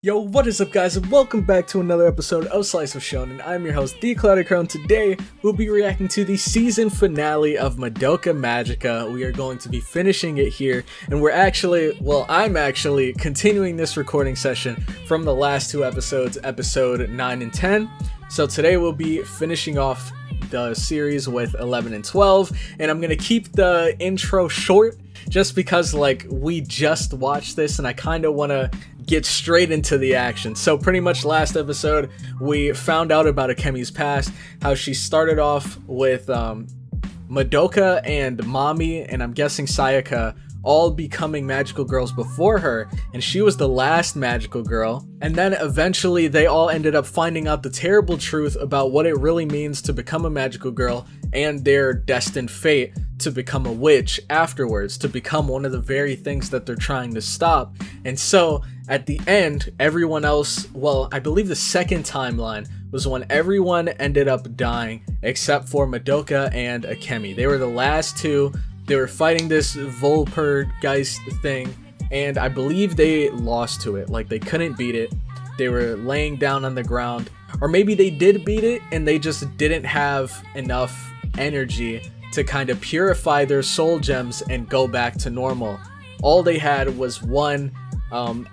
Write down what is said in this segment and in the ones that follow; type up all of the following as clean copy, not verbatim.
Yo, what is up guys, and welcome back to another episode of Slice of Shonen. I'm your host, Cloud. Today, we'll be reacting to the season finale of Madoka Magica. We are going to be finishing it here, and I'm actually continuing this recording session from the last two episodes, episode 9 and 10. So today we'll be finishing off the series with 11 and 12, and I'm gonna keep the intro short, just because we just watched this and I kind of want to get straight into the action. So pretty much last episode we found out about Akemi's past, how she started off with Madoka and Mami, and I'm guessing Sayaka, all becoming magical girls before her, and she was the last magical girl. And then eventually they all ended up finding out the terrible truth about what it really means to become a magical girl and their destined fate to become a witch afterwards, to become one of the very things that they're trying to stop. And so at the end, everyone else, well, I believe the second timeline was when everyone ended up dying except for Madoka and Akemi. They were the last two. They were fighting this Volpergeist thing, and I believe they lost to it. They couldn't beat it. They were laying down on the ground. Or maybe they did beat it, and they just didn't have enough energy to kind of purify their soul gems and go back to normal. All they had was one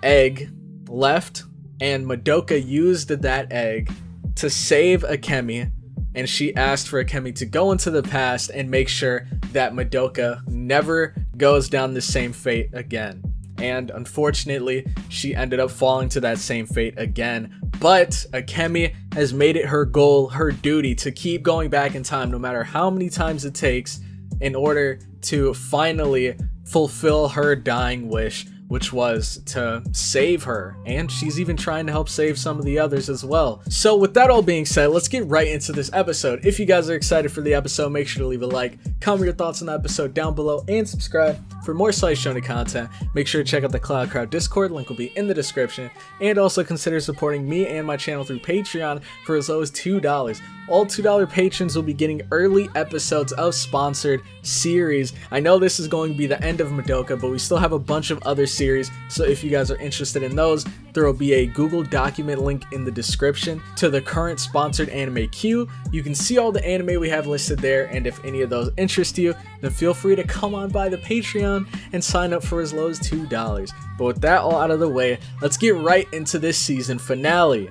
egg left, and Madoka used that egg to save Akemi. And she asked for Akemi to go into the past and make sure that Madoka never goes down the same fate again. And unfortunately, she ended up falling to that same fate again. But Akemi has made it her goal, her duty, to keep going back in time no matter how many times it takes in order to finally fulfill her dying wish, which was to save her, and she's even trying to help save some of the others as well. So with that all being said, let's get right into this episode. If you guys are excited for the episode, make sure to leave a like, comment your thoughts on the episode down below, and subscribe for more Slice Shonen content. Make sure to check out the Cloud Crowd Discord, link will be in the description, and also consider supporting me and my channel through Patreon for as low as $2. All $2 patrons will be getting early episodes of sponsored series. I know this is going to be the end of Madoka, but we still have a bunch of other series, so if you guys are interested in those, there will be a Google document link in the description to the current sponsored anime queue. You can see all the anime we have listed there, and if any of those interest you, then feel free to come on by the Patreon and sign up for as low as $2. But with that all out of the way, let's get right into this season finale.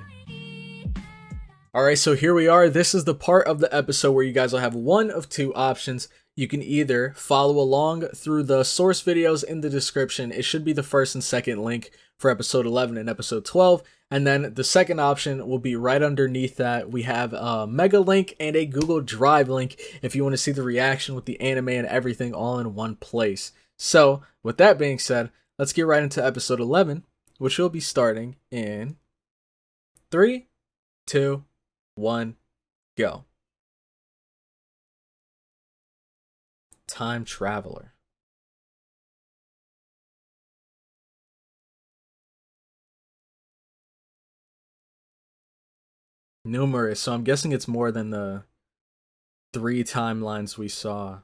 Alright, so here we are. This is the part of the episode where you guys will have one of two options. You can either follow along through the source videos in the description. It should be the first and second link for episode 11 and episode 12. And then the second option will be right underneath that. We have a mega link and a Google Drive link if you want to see the reaction with the anime and everything all in one place. So with that being said, let's get right into episode 11, which will be starting in 3, 2, 1, go. Time Traveler. Numerous, so I'm guessing it's more than the 3 timelines we saw.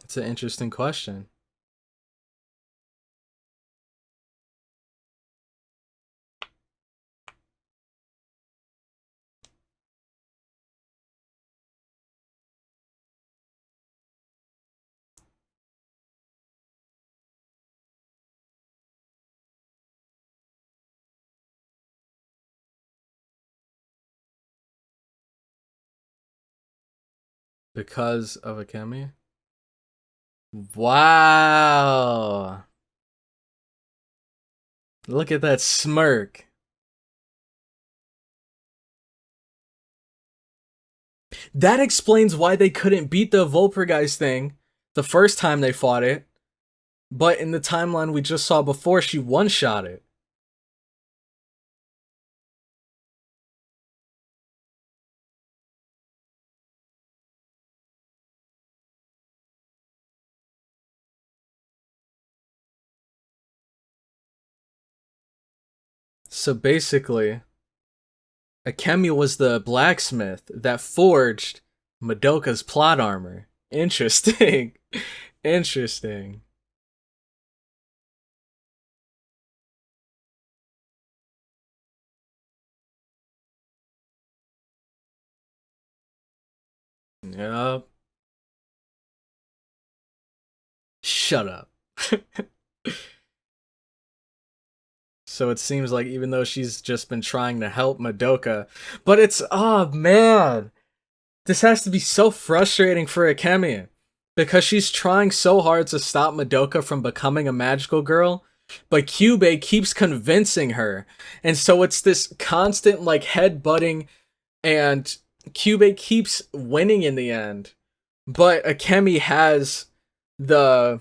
It's an interesting question. Because of Akemi? Wow! Look at that smirk. That explains why they couldn't beat the Volpergeist thing the first time they fought it, but in the timeline we just saw before, she one-shot it. So basically, Akemi was the blacksmith that forged Madoka's plot armor. Interesting. Interesting. Yep. Shut up. So it seems like even though she's just been trying to help Madoka, but it's oh man, this has to be so frustrating for Akemi because she's trying so hard to stop Madoka from becoming a magical girl, but Kyubey keeps convincing her, and so it's this constant like head butting, and Kyubey keeps winning in the end, but Akemi has the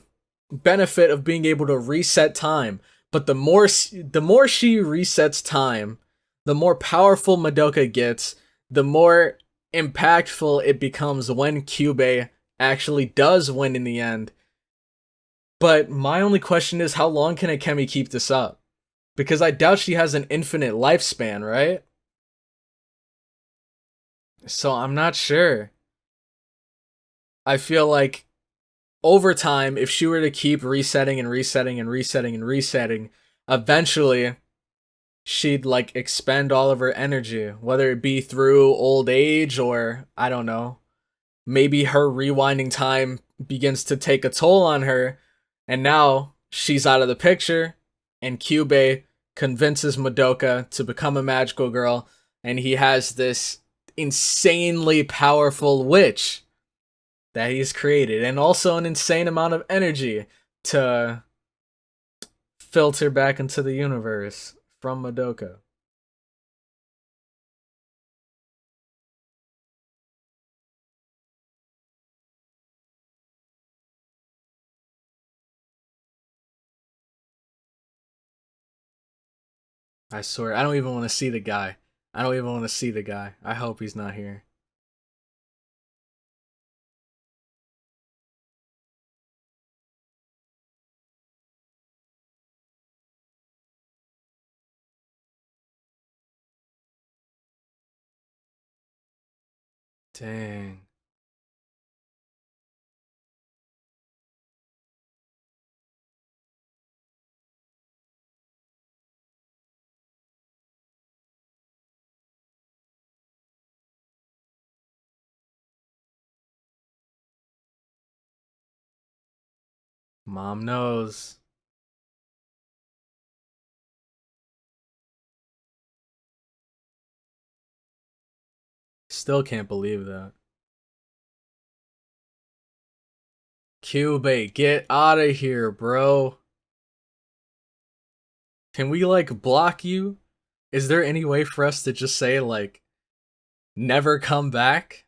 benefit of being able to reset time. But the more she resets time, the more powerful Madoka gets, the more impactful it becomes when Kyubey actually does win in the end. But my only question is how long can Akemi keep this up? Because I doubt she has an infinite lifespan, right? So I'm not sure. I feel like over time, if she were to keep resetting and resetting and resetting and resetting, eventually she'd like expend all of her energy, whether it be through old age or I don't know. Maybe her rewinding time begins to take a toll on her, and now she's out of the picture, and Kyubey convinces Madoka to become a magical girl, and he has this insanely powerful witch that he's created, and also an insane amount of energy to filter back into the universe from Madoka. I swear, I don't even want to see the guy. I don't even want to see the guy. I hope he's not here. Dang. Mom knows. Still can't believe that. Cube, get out of here, bro. Can we like block you? Is there any way for us to just say like never come back?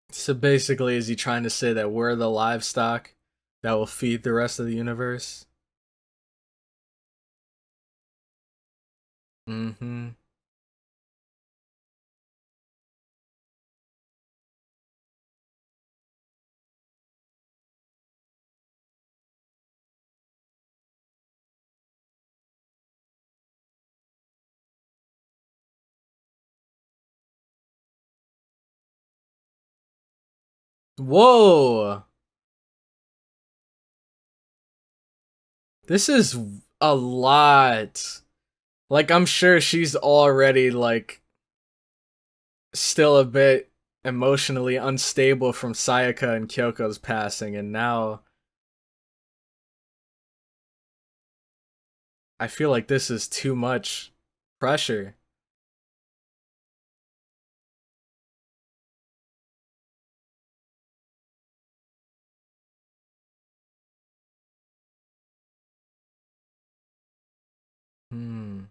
So basically, is he trying to say that we're the livestock that will feed the rest of the universe? Mm-hmm. Whoa! This is a lot. Like, I'm sure she's already, like, still a bit emotionally unstable from Sayaka and Kyoko's passing, and now I feel like this is too much pressure. Hmm.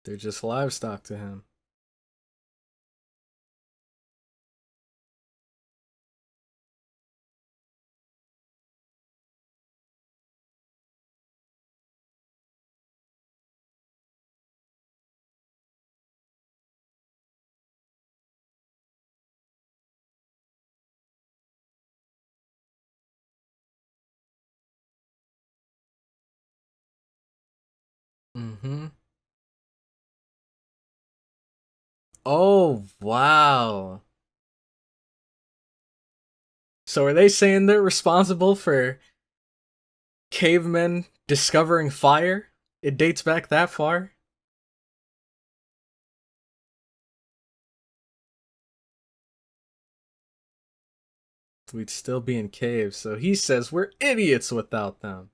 They're just livestock to him. Mm-hmm. Oh, wow. So are they saying they're responsible for cavemen discovering fire? It dates back that far? We'd still be in caves, so he says we're idiots without them.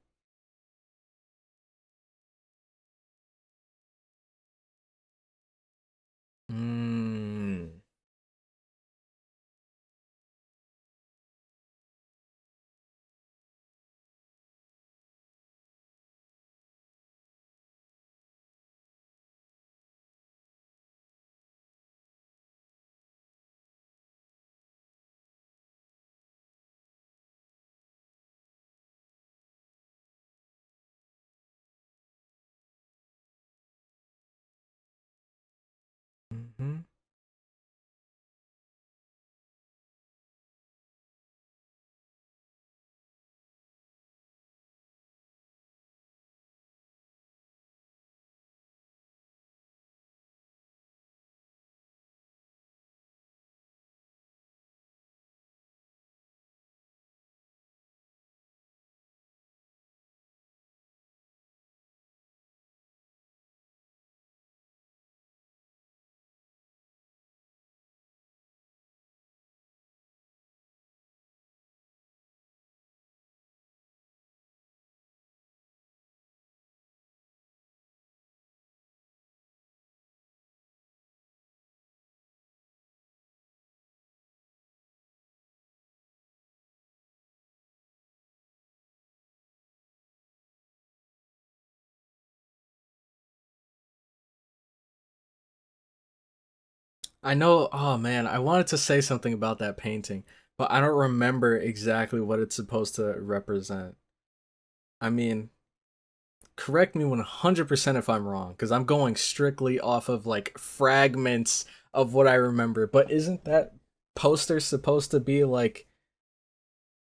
Hmm. Mm-hmm. I know, oh man, I wanted to say something about that painting, but I don't remember exactly what it's supposed to represent. I mean, correct me 100% if I'm wrong, because I'm going strictly off of like fragments of what I remember, but isn't that poster supposed to be like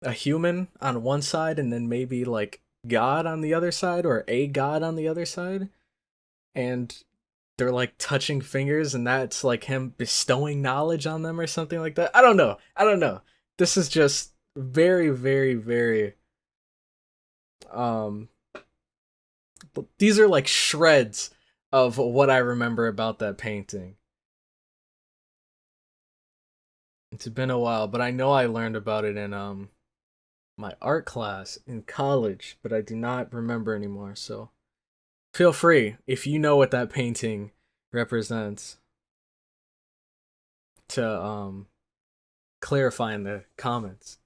a human on one side and then maybe like God on the other side or a God on the other side? And they're like touching fingers and that's like him bestowing knowledge on them or something like that. I don't know. I don't know. This is just very, very, very um these are like shreds of what I remember about that painting. It's been a while, but I know I learned about it in my art class in college, but I do not remember anymore. So feel free if you know what that painting represents to clarify in the comments.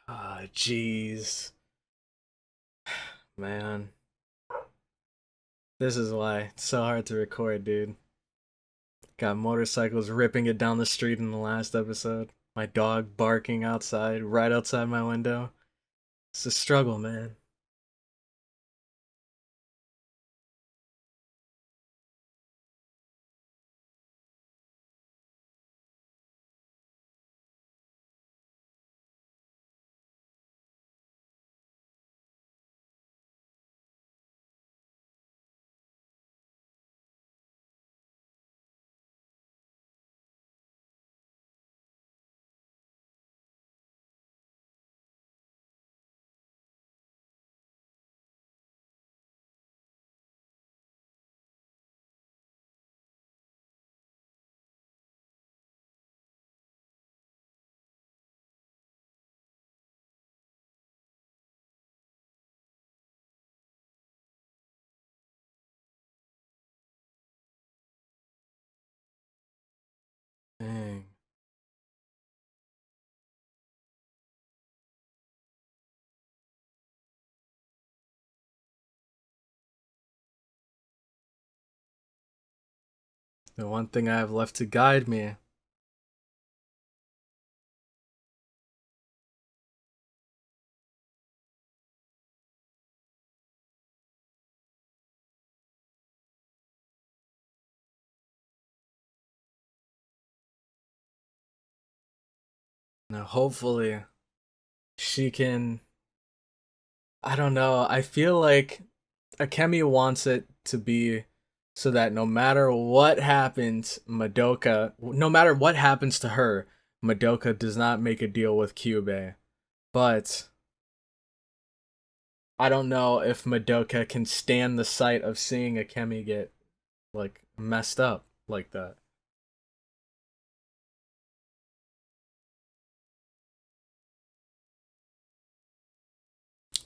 Ah, jeez, man. This is why it's so hard to record, dude. Got motorcycles ripping it down the street in the last episode. My dog barking outside, right outside my window. It's a struggle, man. Dang. The one thing I have left to guide me. Now, hopefully, she can. I don't know. I feel like Akemi wants it to be so that no matter what happens, no matter what happens to her, Madoka does not make a deal with Kyubey. But I don't know if Madoka can stand the sight of seeing Akemi get like messed up like that.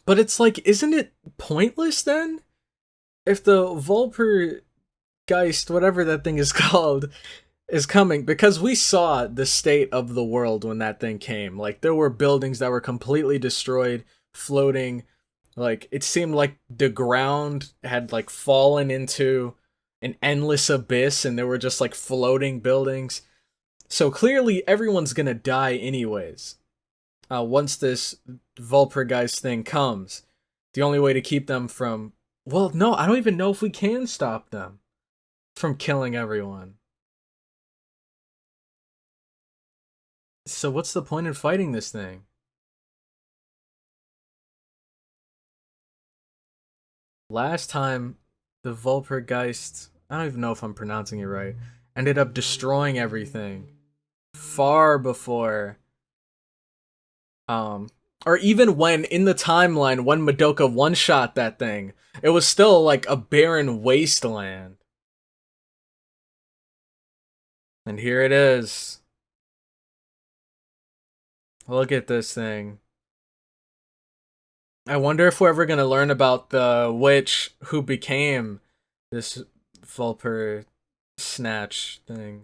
But it's like, isn't it pointless then? If the Volpergeist, whatever that thing is called, is coming, because we saw the state of the world when that thing came. Like, there were buildings that were completely destroyed, floating. Like, it seemed like the ground had like fallen into an endless abyss and there were just like floating buildings. So clearly everyone's gonna die anyways. Once this Volpergeist thing comes, the only way to keep them from, well, no, I don't even know if we can stop them from killing everyone. So what's the point in fighting this thing? Last time, the Volpergeist, I don't even know if I'm pronouncing it right, ended up destroying everything far before, um, or even when in the timeline when Madoka one-shot that thing, it was still like a barren wasteland. And here it is. Look at this thing. I wonder if we're ever gonna learn about the witch who became this Vulper snatch thing.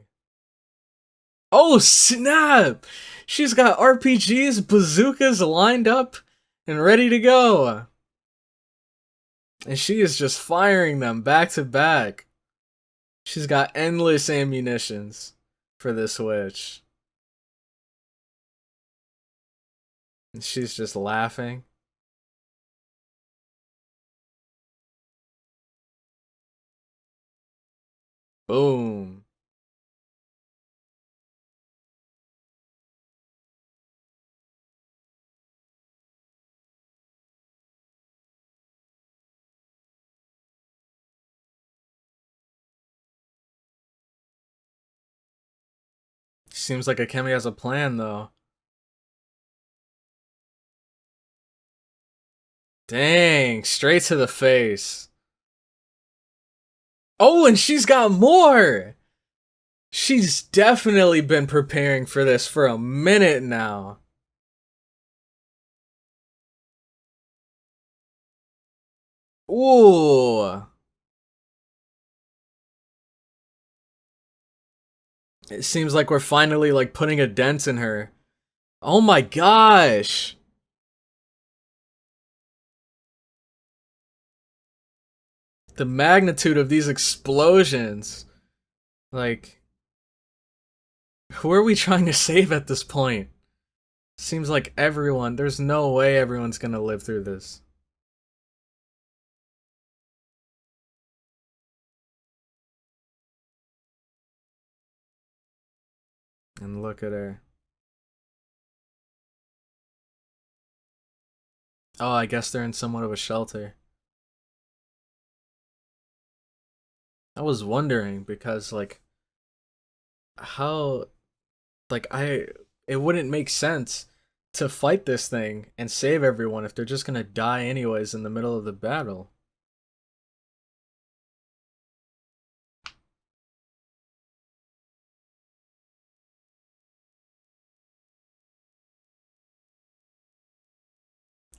Oh snap! She's got RPGs, bazookas lined up and ready to go. And she is just firing them back to back. She's got endless ammunitions for this witch. And she's just laughing. Boom. Seems like Akemi has a plan though. Dang, straight to the face. Oh, and she's got more! She's definitely been preparing for this for a minute now. Ooh. It seems like we're finally like putting a dent in her. Oh my gosh. The magnitude of these explosions. Like, Who are we trying to save at this point? Seems like everyone. There's no way everyone's gonna live through this. And look at her. Oh, I guess they're in somewhat of a shelter. I was wondering because, like, how, like, it wouldn't make sense to fight this thing and save everyone if they're just gonna die anyways in the middle of the battle.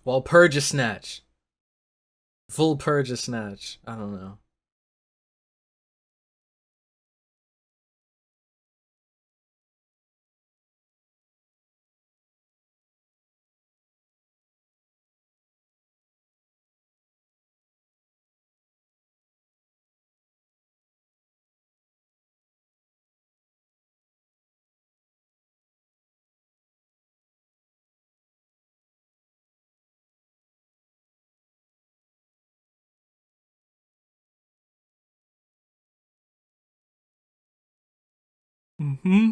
Well, Purge a Snatch. Full Purge a Snatch. I don't know. Mm-hmm.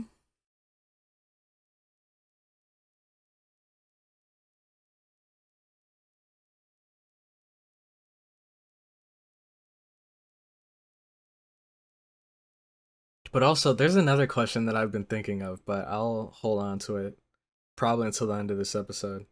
But also, there's another question that I've been thinking of, but I'll hold on to it probably until the end of this episode.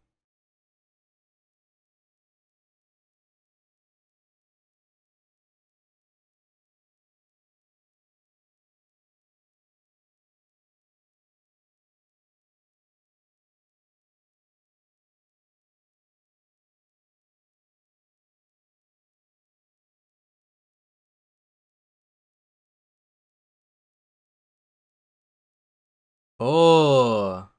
Oh.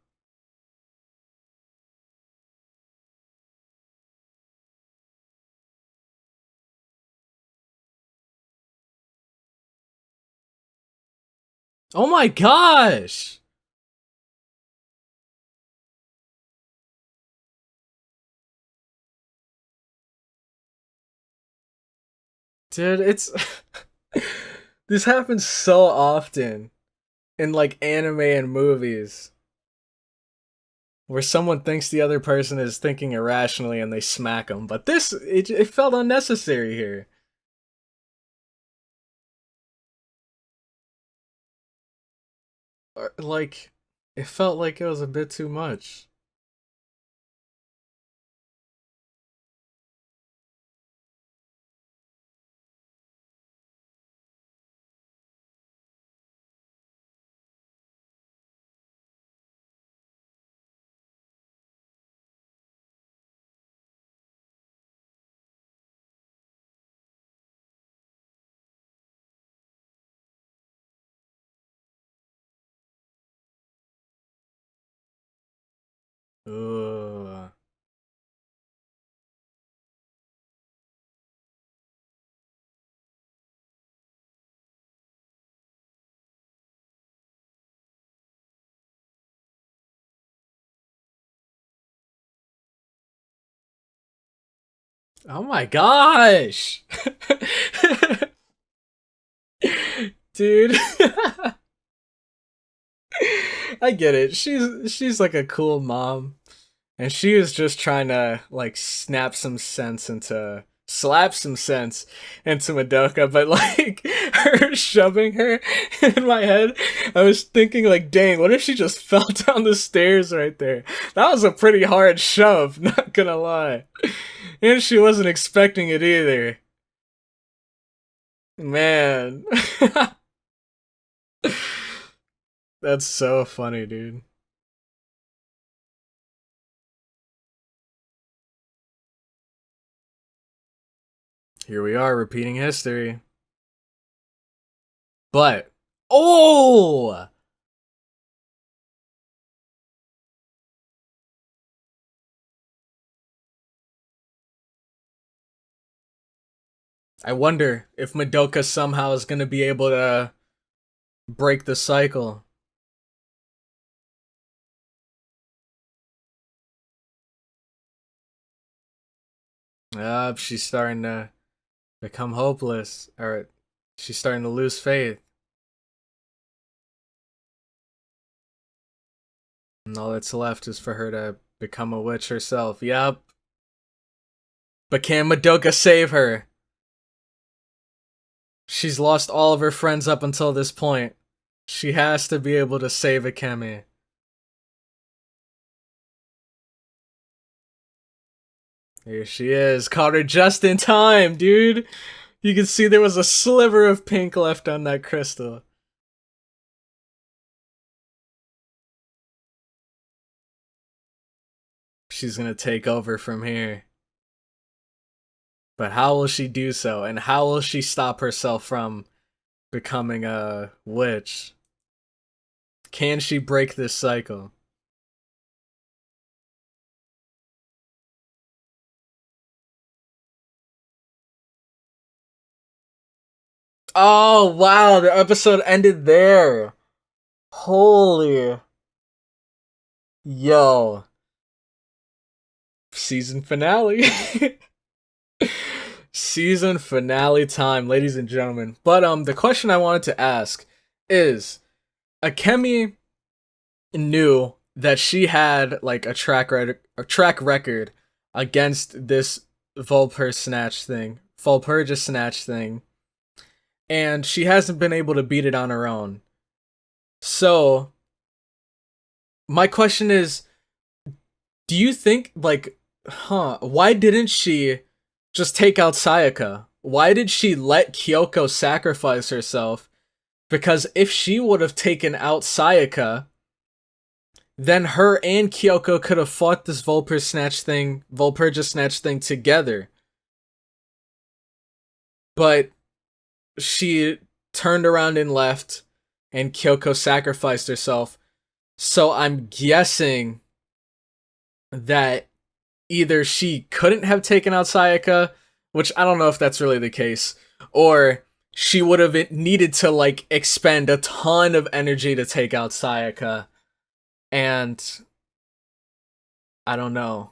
Oh my gosh! Dude, it's this happens so often in like anime and movies where someone thinks the other person is thinking irrationally and they smack them. But this it felt unnecessary here. Like it felt like it was a bit too much. Ugh. Oh my gosh! Dude. I get it. She's like a cool mom. And she was just trying to like slap some sense into Madoka, but like her shoving her in my head, I was thinking like, dang, what if she just fell down the stairs right there? That was a pretty hard shove, not gonna lie. And she wasn't expecting it either. Man. That's so funny, dude. Here we are repeating history. But oh, I wonder if Madoka somehow is gonna be able to break the cycle. She's starting to become hopeless, or she's starting to lose faith. And all that's left is for her to become a witch herself. Yep. But can Madoka save her? She's lost all of her friends up until this point. She has to be able to save Akemi. Here she is. Caught her just in time, dude. You can see there was a sliver of pink left on that crystal. She's gonna take over from here. But how will she do so? And how will she stop herself from becoming a witch? Can she break this cycle? Oh, wow, the episode ended there. Holy. Yo. Season finale. Season finale time, ladies and gentlemen. But the question I wanted to ask is, Akemi knew that she had like a track record against this Volpurga snatch thing, and she hasn't been able to beat it on her own. So my question is, do you think why didn't she just take out Sayaka? Why did she let Kyoko sacrifice herself? Because if she would have taken out Sayaka, then her and Kyoko could have fought this Volpurga snatch thing together. But she turned around and left, and Kyoko sacrificed herself. So I'm guessing that either she couldn't have taken out Sayaka, which I don't know if that's really the case, or she would have needed to like expend a ton of energy to take out Sayaka. And I don't know.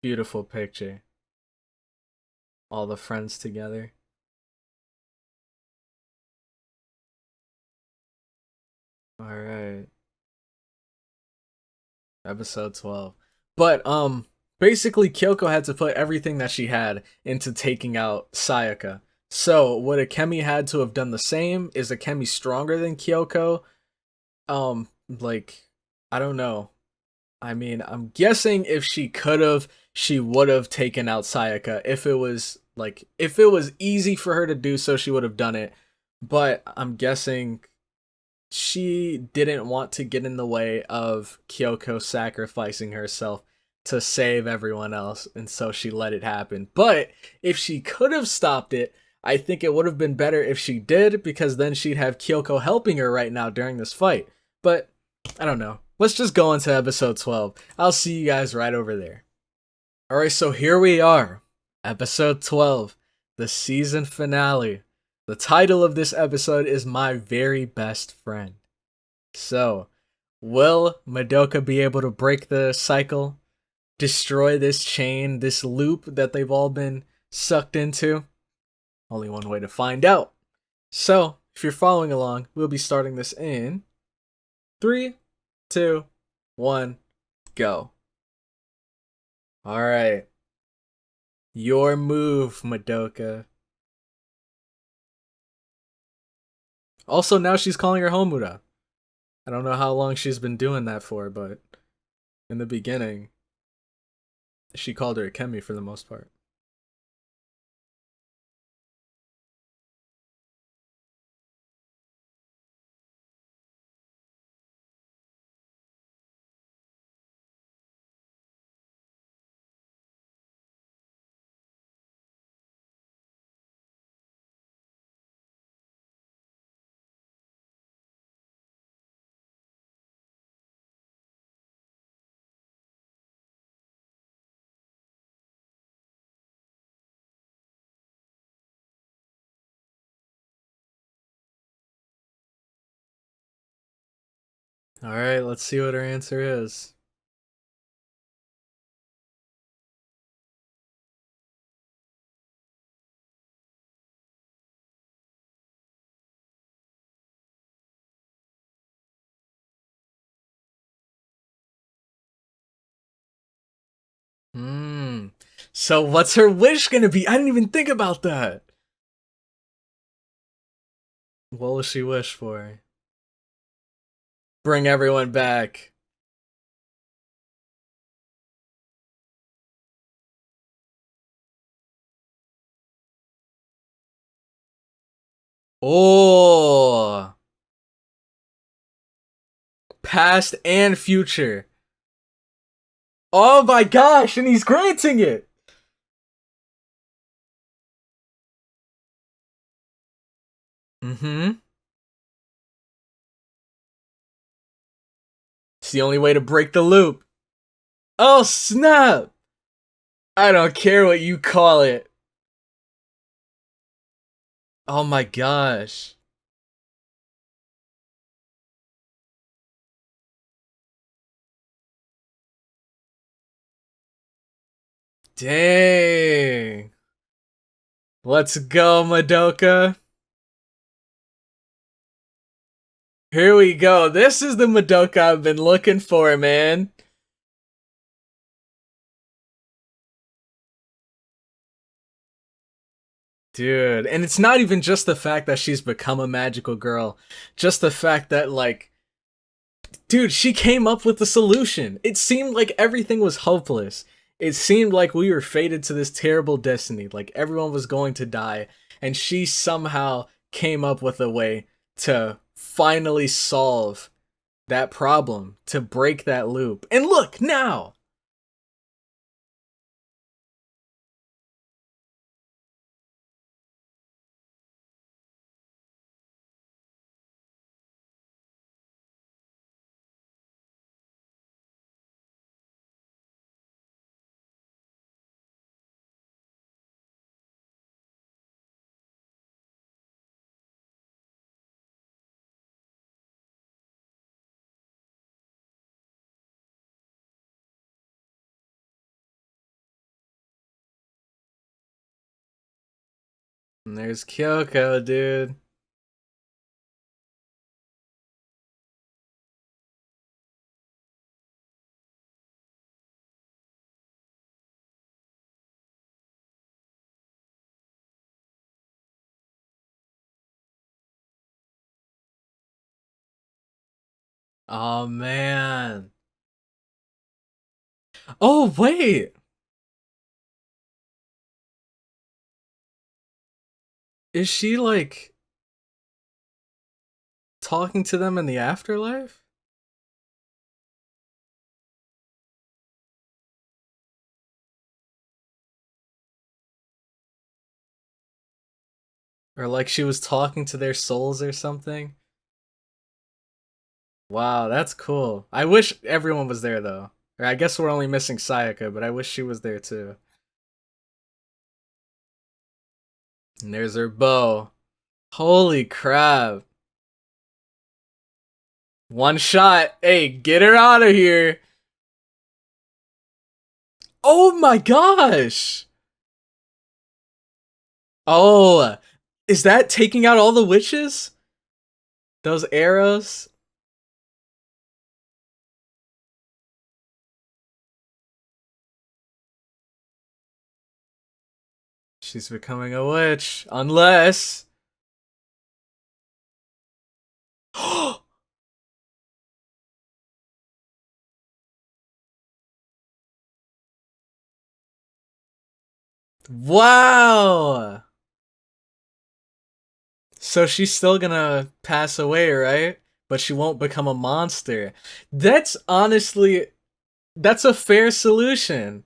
Beautiful picture. All the friends together. All right. Episode 12. But basically Kyoko had to put everything that she had into taking out Sayaka. So, would Akemi had to have done the same? Is Akemi stronger than Kyoko? I don't know. I mean, I'm guessing if she could have, she would have taken out Sayaka. If it was easy for her to do so, she would have done it. But I'm guessing she didn't want to get in the way of Kyoko sacrificing herself to save everyone else, and so she let it happen. But if she could have stopped it, I think it would have been better if she did, because then she'd have Kyoko helping her right now during this fight. But I don't know. Let's just go into episode 12. I'll see you guys right over there. Alright, so here we are. Episode 12. The season finale. The title of this episode is My Very Best Friend. So, will Madoka be able to break the cycle? Destroy this chain, this loop that they've all been sucked into? Only one way to find out. So, if you're following along, we'll be starting this in 3, 2, 1, go. Alright. Your move, Madoka. Also, now she's calling her Homura. I don't know how long she's been doing that for, but in the beginning, she called her Akemi for the most part. Alright, let's see what her answer is. So what's her wish gonna be? I didn't even think about that. What will she wish for? Bring everyone back. Oh, past and future. Oh my gosh, and he's granting it. Mm-hmm. It's the only way to break the loop. Oh, snap! I don't care what you call it. Oh my gosh. Dang. Let's go, Madoka. Here we go. This is the Madoka I've been looking for, man. Dude, and it's not even just the fact that she's become a magical girl. Just the fact that, like, dude, she came up with the solution. It seemed like everything was hopeless. It seemed like we were fated to this terrible destiny. Like, everyone was going to die. And she somehow came up with a way to finally solve that problem, to break that loop. And look, now! And there's Kyoko, dude. Oh, man. Oh, wait! Is she, like, talking to them in the afterlife? Or like she was talking to their souls or something? Wow, that's cool. I wish everyone was there though. Or I guess we're only missing Sayaka, but I wish she was there too. And there's her bow. Holy crap. One shot. Hey, get her out of here. Oh my gosh. Oh, is that taking out all the witches? Those arrows? She's becoming a witch. Unless... Wow! So she's still gonna pass away, right? But she won't become a monster. That's honestly... That's a fair solution.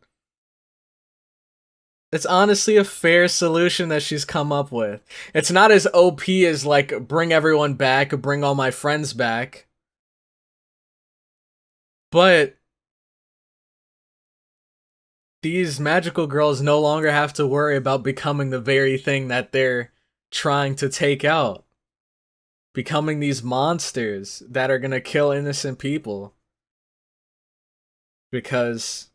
It's honestly a fair solution that she's come up with. It's not as OP as, like, bring everyone back, bring all my friends back. But these magical girls no longer have to worry about becoming the very thing that they're trying to take out. becoming these monsters that are gonna kill innocent people. Because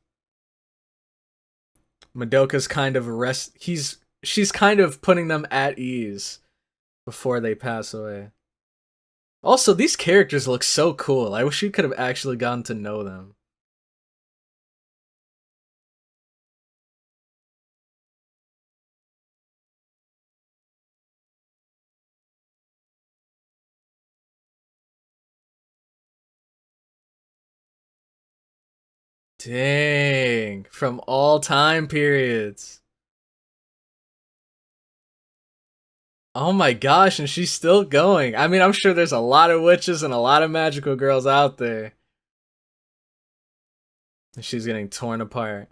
Madoka's kind of she's kind of putting them at ease before they pass away. Also, these characters look so cool. I wish we could have actually gotten to know them. Dang, from all time periods. Oh my gosh, and she's still going. I mean, I'm sure there's a lot of witches and a lot of magical girls out there. And she's getting torn apart.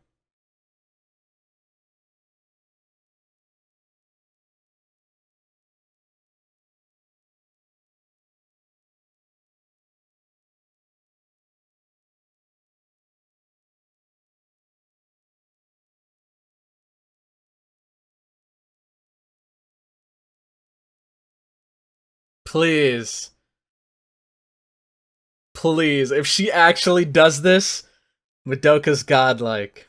Please. Please, if she actually does this, Madoka's godlike.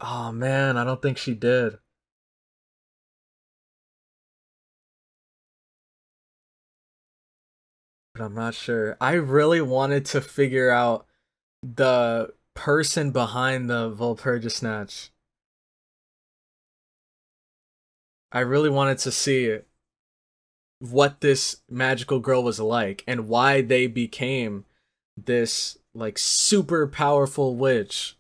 Oh man, I don't think she did. But I'm not sure. I really wanted to figure out the person behind the Volpurga Snatch. I really wanted to see what this magical girl was like and why they became this like super powerful witch.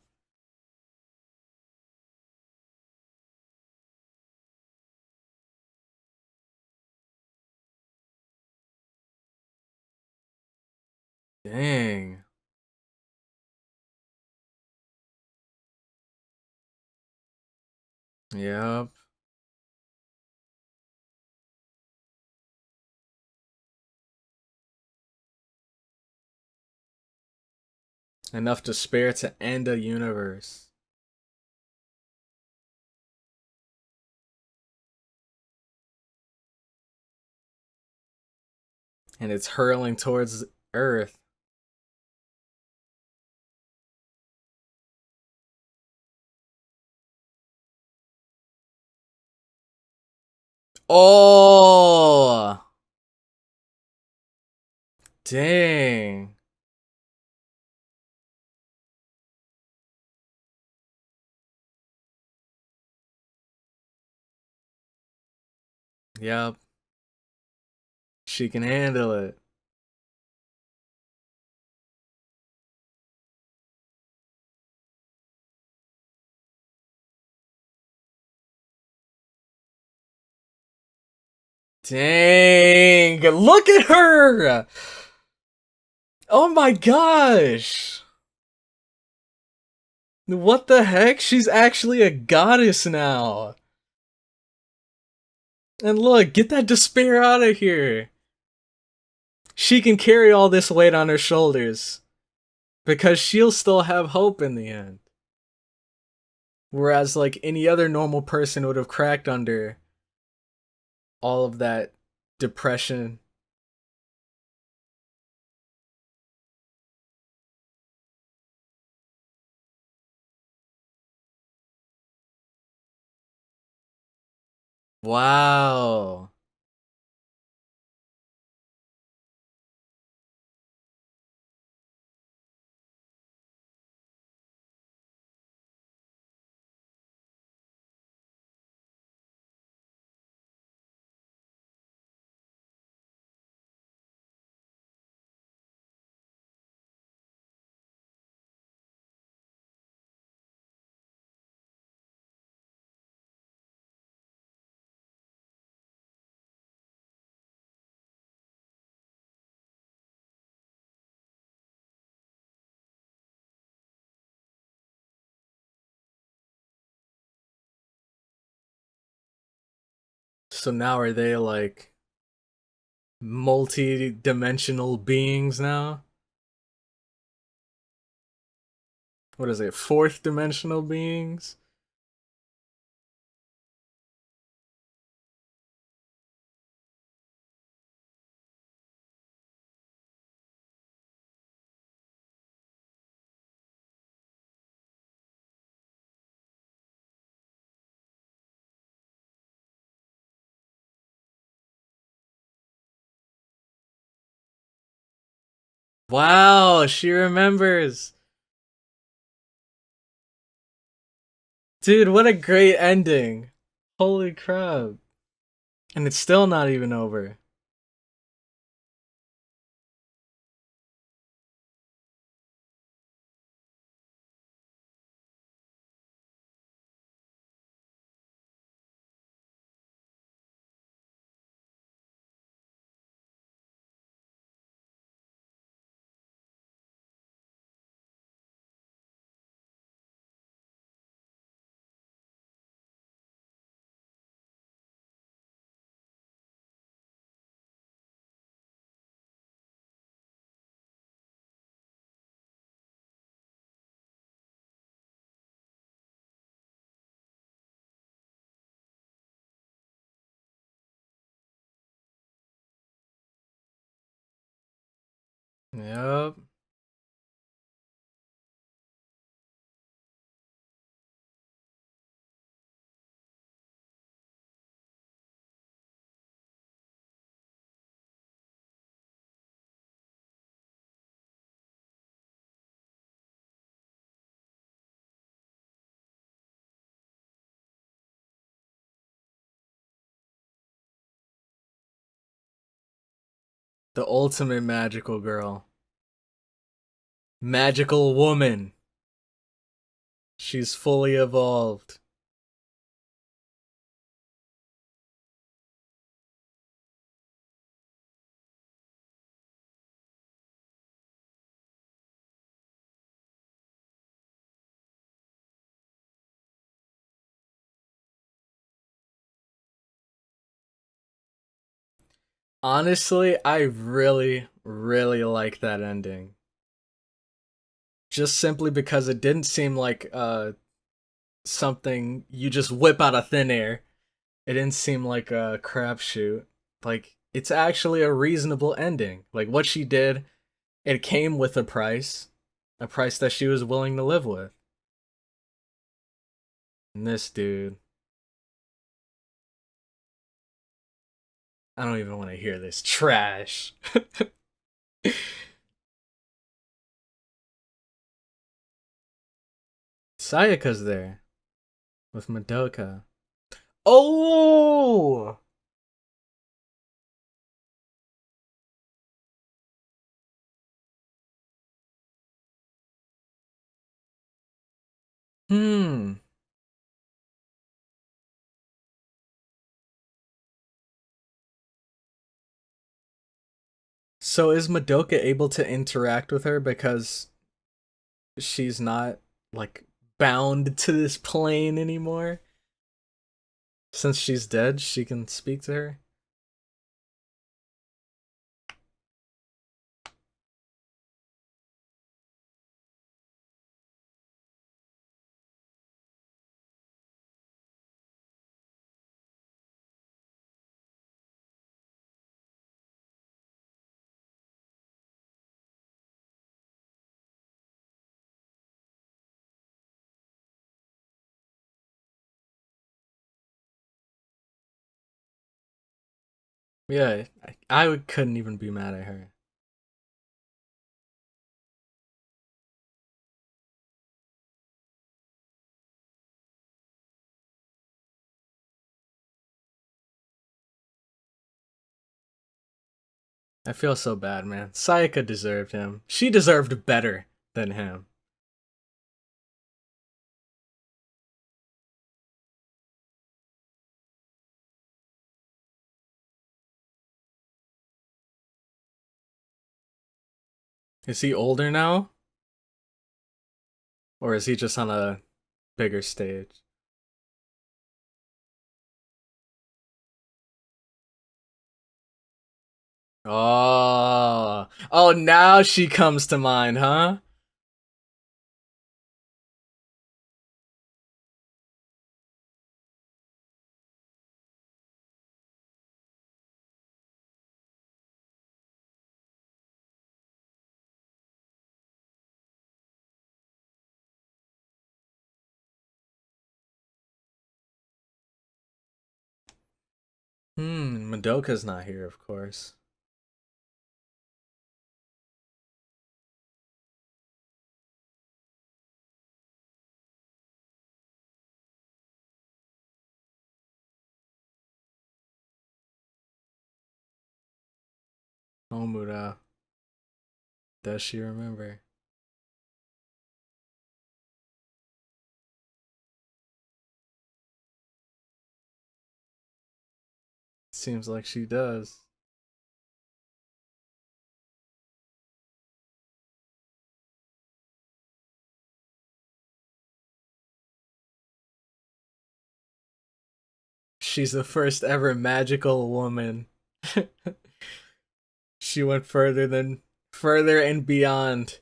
Dang. Yep. Enough to spare to end a universe. And it's hurling towards Earth. Oh! Dang. Yep. She can handle it. Dang. Look at her! Oh my gosh! What the heck? She's actually a goddess now. And look, get that despair out of here. She can carry all this weight on her shoulders. Because she'll still have hope in the end. Whereas, like, any other normal person would have cracked under all of that depression. Wow. So now are they like multi-dimensional beings now? what is it, fourth dimensional beings? Wow, she remembers. Dude, what a great ending. Holy crap. And it's still not even over. Yep. The ultimate magical girl. Magical woman. She's fully evolved. Honestly, I really, really like that ending. Just simply because it didn't seem like something you just whip out of thin air. It didn't seem like a crapshoot. Like, it's actually a reasonable ending. Like, what she did, it came with a price that she was willing to live with. And this dude, I don't even want to hear this trash. Sayaka's there with Madoka. Oh! Hmm. So is Madoka able to interact with her because she's not like bound to this plane anymore? Since she's dead, she can speak to her. Yeah, I couldn't even be mad at her. I feel so bad, man. Sayaka deserved him. She deserved better than him. Is he older now? Or is he just on a bigger stage? Oh, oh, now she comes to mind, huh? Madoka's not here, of course. Omura. Does she remember? Seems like she does. She's the first ever magical woman. She went further and beyond.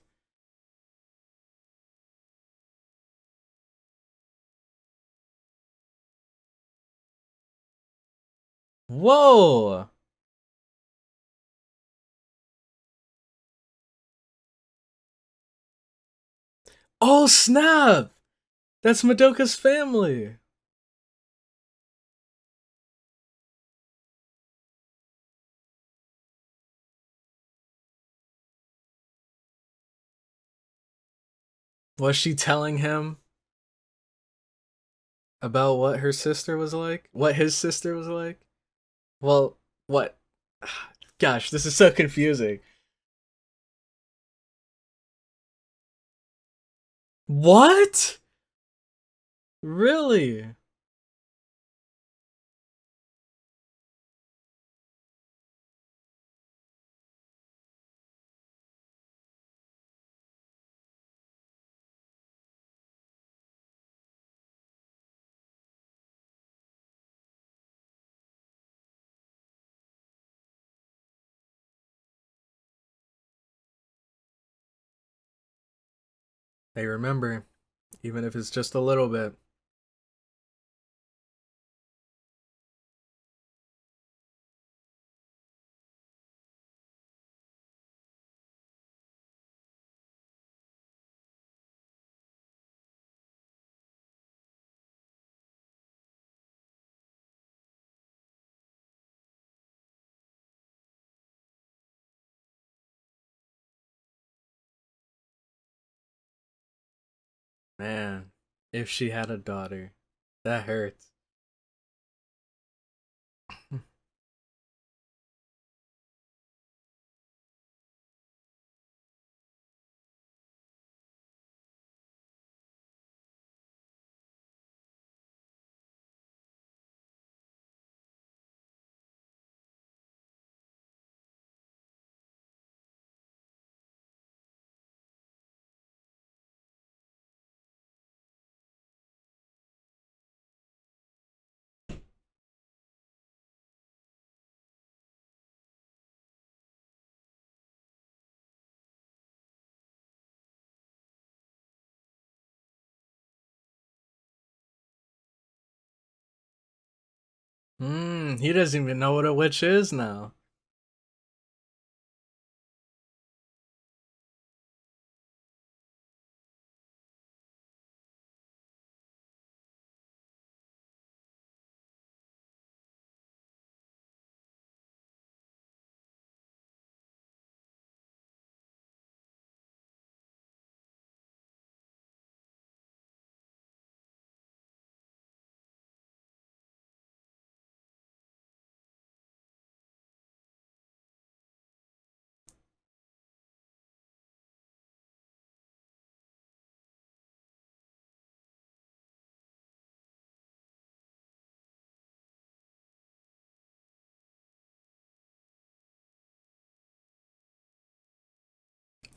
Whoa! Oh snap! That's Madoka's family. Was she telling him about what her sister was like? What his sister was like? Well, what? Gosh, this is so confusing. What? Really? They remember, even if it's just a little bit. Man, if she had a daughter, that hurts. He doesn't even know what a witch is now.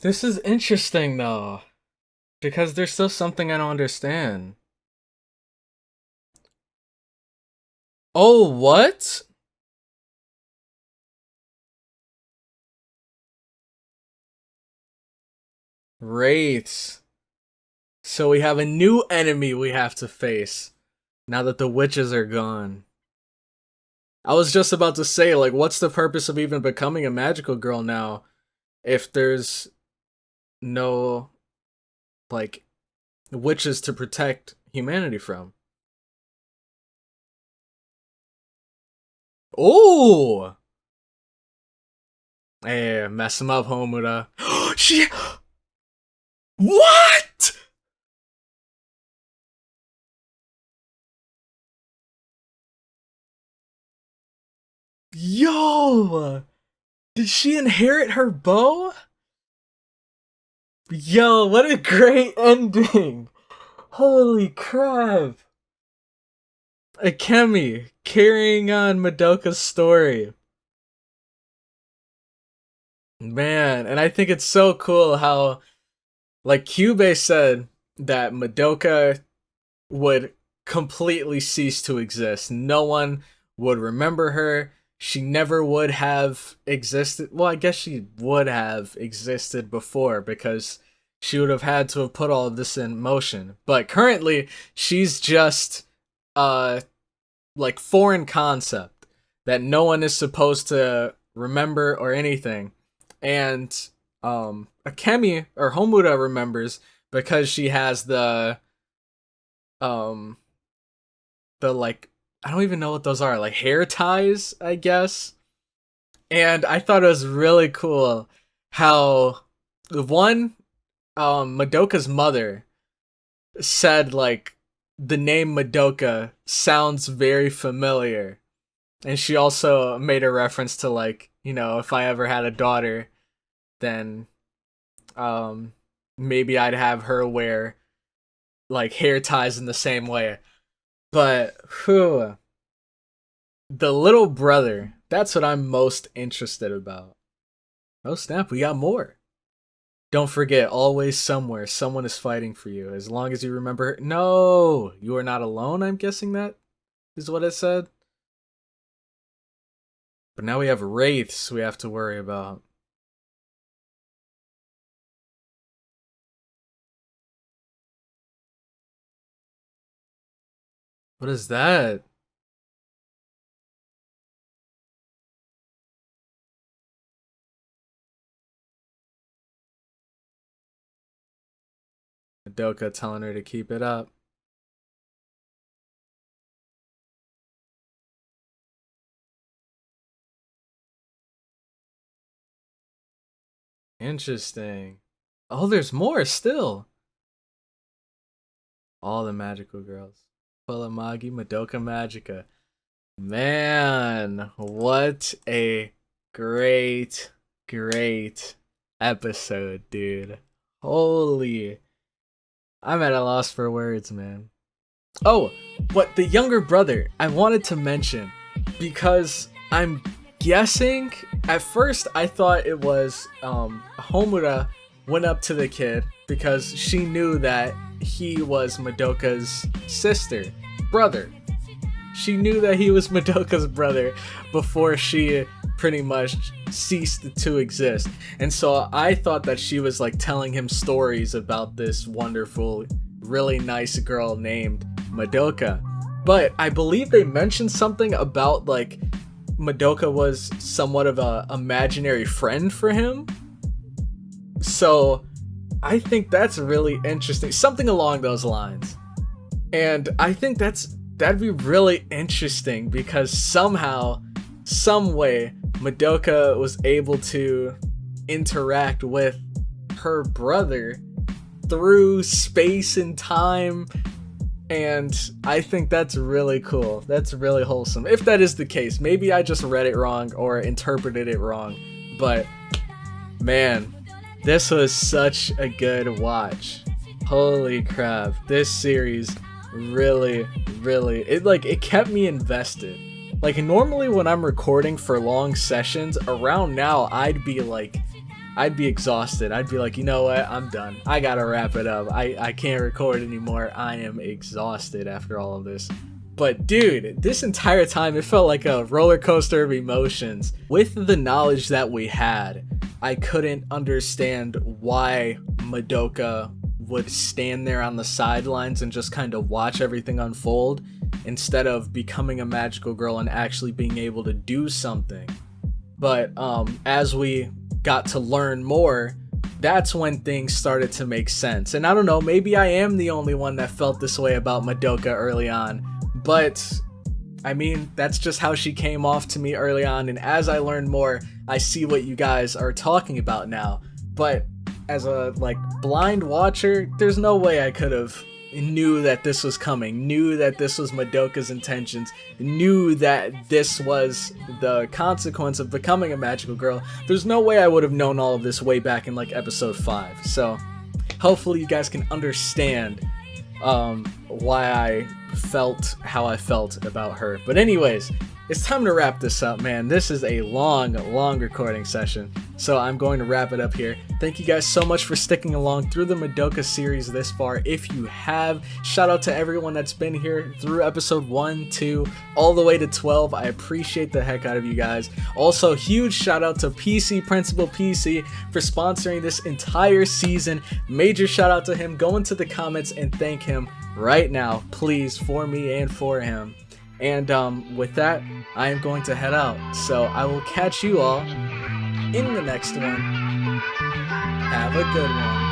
This is interesting though, because there's still something I don't understand. Oh, what? Wraiths. So we have a new enemy we have to face now that the witches are gone. I was just about to say, like, what's the purpose of even becoming a magical girl now if there's no, like, witches to protect humanity from? Oh! Hey, mess him up, Homura. She... What?! Yo! Did she inherit her bow? Yo, what a great ending! Holy crap! Akemi carrying on Madoka's story. Man, and I think it's so cool how, like Kyubey said, that Madoka would completely cease to exist. No one would remember her. She never would have existed. Well, I guess she would have existed before because she would have had to have put all of this in motion. But currently, she's just like foreign concept that no one is supposed to remember or anything. And Akemi or Homura remembers because she has the like, I don't even know what those are, like hair ties, I guess. And I thought it was really cool how the one Madoka's mother said like the name Madoka sounds very familiar. And she also made a reference to like, you know, if I ever had a daughter, then maybe I'd have her wear like hair ties in the same way. But the little brother, that's what I'm most interested about. Oh snap, we got more. Don't forget, always somewhere, someone is fighting for you. As long as you remember, no, you are not alone, I'm guessing that is what it said. But now we have wraiths we have to worry about. What is that? Madoka telling her to keep it up. Interesting. Oh, there's more still. All the magical girls. Puella Magi Madoka Magica. Man, what a great episode, dude. Holy. I'm at a loss for words, man. Oh, but the younger brother, I wanted to mention, because I'm guessing, at first I thought it was Homura went up to the kid because she knew that he was Madoka's brother. She knew that he was Madoka's brother before she pretty much ceased to exist. And so I thought that she was like telling him stories about this wonderful, really nice girl named Madoka. But I believe they mentioned something about like Madoka was somewhat of a imaginary friend for him. So I think that's really interesting. Something along those lines. And I think that'd be really interesting because somehow, some way, Madoka was able to interact with her brother through space and time. And I think that's really cool. That's really wholesome. If that is the case, maybe I just read it wrong or interpreted it wrong. But man, this was such a good watch. Holy crap. This series really, it kept me invested. Like normally when I'm recording for long sessions, around now I'd be exhausted. I'd be like, you know what, I'm done. I gotta wrap it up. I can't record anymore. I am exhausted after all of this. But dude, this entire time it felt like a roller coaster of emotions. With the knowledge that we had, I couldn't understand why Madoka would stand there on the sidelines and just kind of watch everything unfold instead of becoming a magical girl and actually being able to do something. But as we got to learn more, that's when things started to make sense. And I don't know, maybe I am the only one that felt this way about Madoka early on, but I mean, that's just how she came off to me early on, and as I learned more, I see what you guys are talking about now. But as a like blind watcher, there's no way I could have knew that this was coming, knew that this was Madoka's intentions, knew that this was the consequence of becoming a magical girl. There's no way I would have known all of this way back in like episode 5. So hopefully you guys can understand why I felt how I felt about her. But anyways, it's time to wrap this up, man. This is a long recording session, so I'm going to wrap it up here. Thank you guys so much for sticking along through the Madoka series this far. If you have, shout out to everyone that's been here through episode 1, 2, all the way to 12. I appreciate the heck out of you guys. Also, huge shout out to Principal PC for sponsoring this entire season. Major shout out to him. Go into the comments and thank him right now, please, for me and for him. And with that, I am going to head out. So I will catch you all in the next one. Have a good one.